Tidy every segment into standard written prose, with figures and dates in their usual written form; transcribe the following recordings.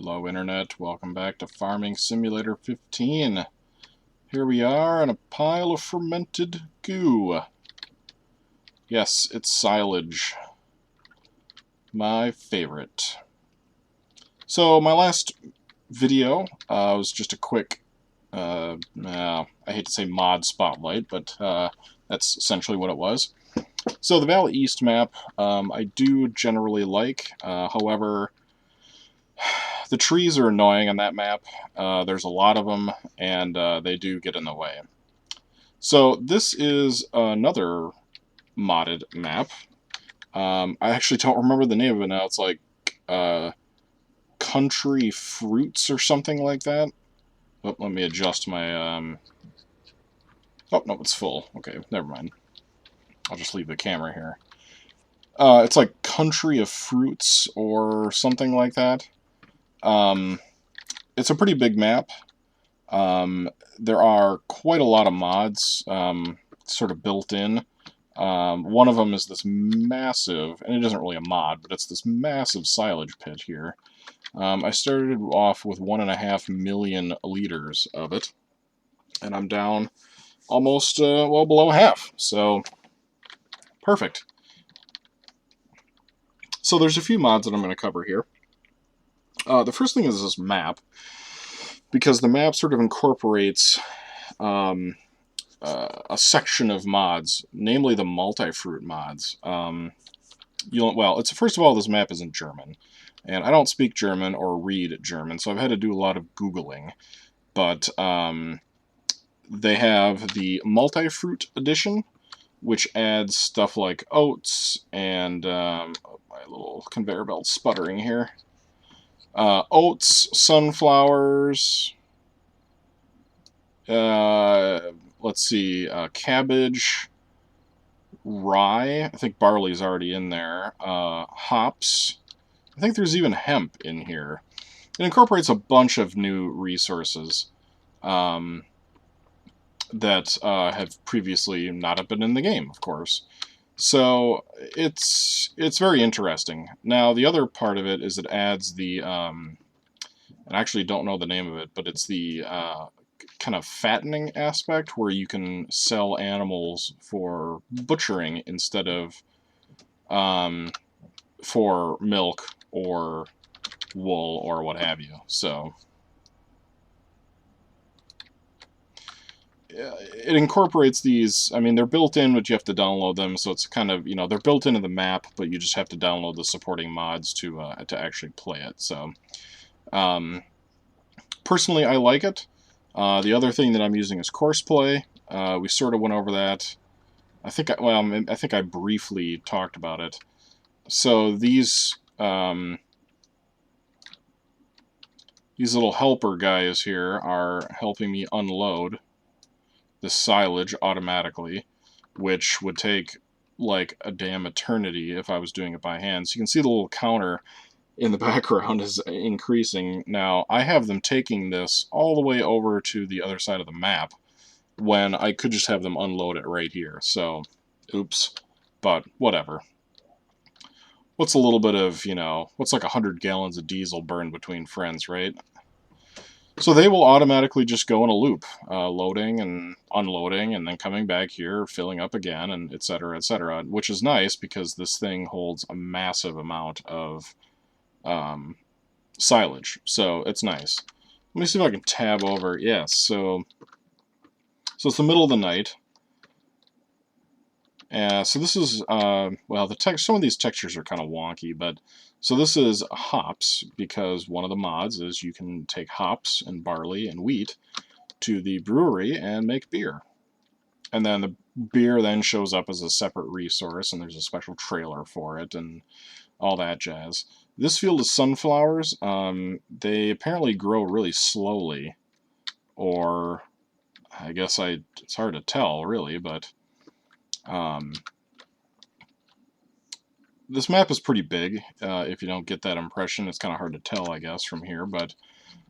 Hello Internet, welcome back to Farming Simulator 15. Here we are on a pile of fermented goo. Yes, it's silage. My favorite. So my last video was just a quick, I hate to say mod spotlight, but that's essentially what it was. So the Valley East map I do generally like, however, the trees are annoying on that map. There's a lot of them, and they do get in the way. So this is another modded map. I actually don't remember the name of it now. It's like Country Fruits or something like that. Oh, let me adjust my... Oh, no, it's full. Okay, never mind. I'll just leave the camera here. It's like Country of Fruits or something like that. It's a pretty big map. There are quite a lot of mods sort of built in. One of them is this massive, and it isn't really a mod, but it's this massive silage pit here. I started off with 1.5 million liters of it, and I'm down almost, well, below half, so perfect. So there's a few mods that I'm going to cover here. The first thing is this map, because the map sort of incorporates a section of mods, namely the multi-fruit mods. Well, first of all, this map is in German, and I don't speak German or read German, so I've had to do a lot of Googling. But they have the multi-fruit edition, which adds stuff like oats and my little conveyor belt sputtering here. Oats, sunflowers, let's see, cabbage, rye, I think barley's already in there, hops, I think there's even hemp in here. It incorporates a bunch of new resources that have previously not been in the game, of course. So it's very interesting. Now the other part of it is it adds the I actually don't know the name of it, but it's the kind of fattening aspect where you can sell animals for butchering instead of for milk or wool or what have you. So it incorporates these. I mean, they're built in, but you have to download them, so it's kind of, they're built into the map, but you just have to download the supporting mods to actually play it. So personally, I like it. The other thing that I'm using is Courseplay. We sort of went over that. I think I briefly talked about it. So these little helper guys here are helping me unload the silage automatically, which would take like a damn eternity if I was doing it by hand. So you can see the little counter in the background is increasing. Now, I have them taking this all the way over to the other side of the map when I could just have them unload it right here. So, oops, but whatever. What's a little bit of, what's like 100 gallons of diesel burned between friends, right? So they will automatically just go in a loop, loading and unloading, and then coming back here, filling up again, and etc., which is nice because this thing holds a massive amount of silage, so it's nice. Let me see if I can tab over. Yes, so it's the middle of the night. So this is, well, some of these textures are kind of wonky, but so this is hops, because one of the mods is you can take hops and barley and wheat to the brewery and make beer. And then the beer then shows up as a separate resource, and there's a special trailer for it and all that jazz. This field is sunflowers. They apparently grow really slowly, or I guess it's hard to tell really, but this map is pretty big. If you don't get that impression, it's kind of hard to tell, I guess, from here. But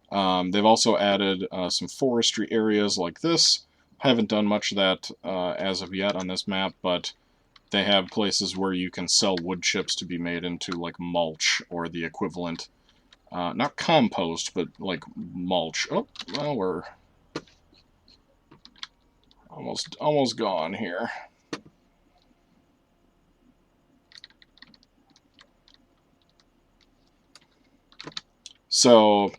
they've also added some forestry areas like this. Haven't done much of that as of yet on this map, but they have places where you can sell wood chips to be made into like mulch or the equivalent not compost, but like mulch. Oh, well, we're almost gone here. So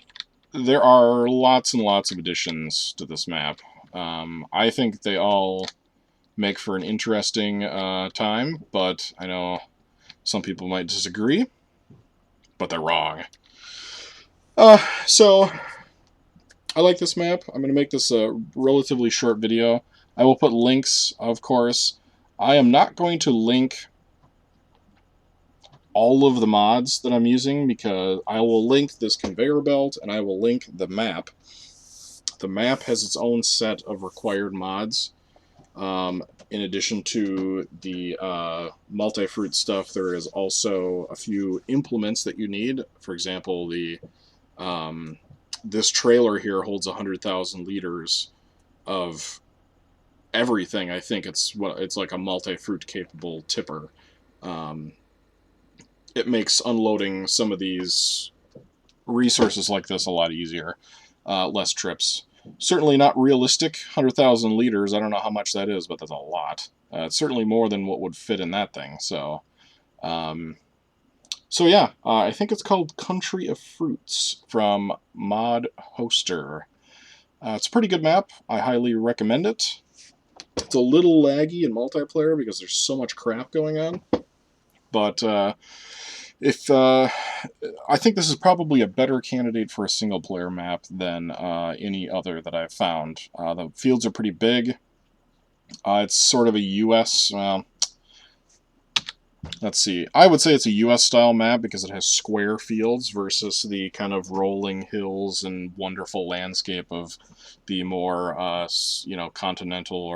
there are lots and lots of additions to this map. I think they all make for an interesting time, but I know some people might disagree, but they're wrong. So I like this map. I'm going to make this a relatively short video. I will put links, of course. I am not going to link all of the mods that I'm using because I will link this conveyor belt and I will link the map. The map has its own set of required mods. In addition to the multi-fruit stuff, there is also a few implements that you need. For example, this trailer here holds 100,000 liters of everything. I think it's like a multi-fruit capable tipper. It makes unloading some of these resources like this a lot easier. Less trips. Certainly not realistic. 100,000 liters, I don't know how much that is, but that's a lot. It's certainly more than what would fit in that thing. So yeah, I think it's called Country of Fruits from Mod Hoster. It's a pretty good map. I highly recommend it. It's a little laggy in multiplayer because there's so much crap going on. But I think this is probably a better candidate for a single-player map than any other that I've found. The fields are pretty big. It's sort of a U.S. Let's see. I would say it's a U.S.-style map because it has square fields versus the kind of rolling hills and wonderful landscape of the more, continental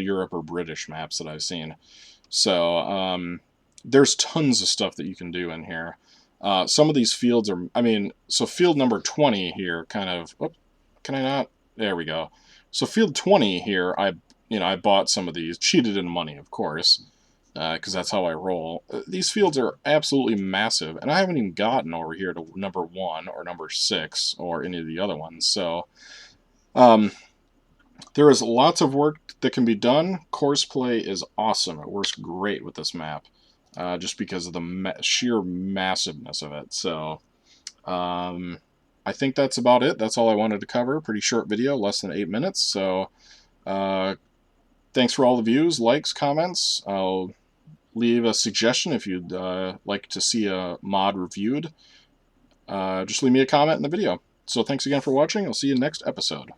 Europe or British maps that I've seen. So, there's tons of stuff that you can do in here. Some of these fields are, so field number 20 here kind of, can I not? There we go. So field 20 here, I bought some of these, cheated in money, of course, because that's how I roll. These fields are absolutely massive, and I haven't even gotten over here to number 1 or number 6 or any of the other ones. So, there is lots of work that can be done. Courseplay is awesome. It works great with this map. Just because of the sheer massiveness of it. So, I think that's about it. That's all I wanted to cover. Pretty short video, less than 8 minutes. So, thanks for all the views, likes, comments. I'll leave a suggestion if you'd like to see a mod reviewed. Just leave me a comment in the video. So, thanks again for watching. I'll see you next episode.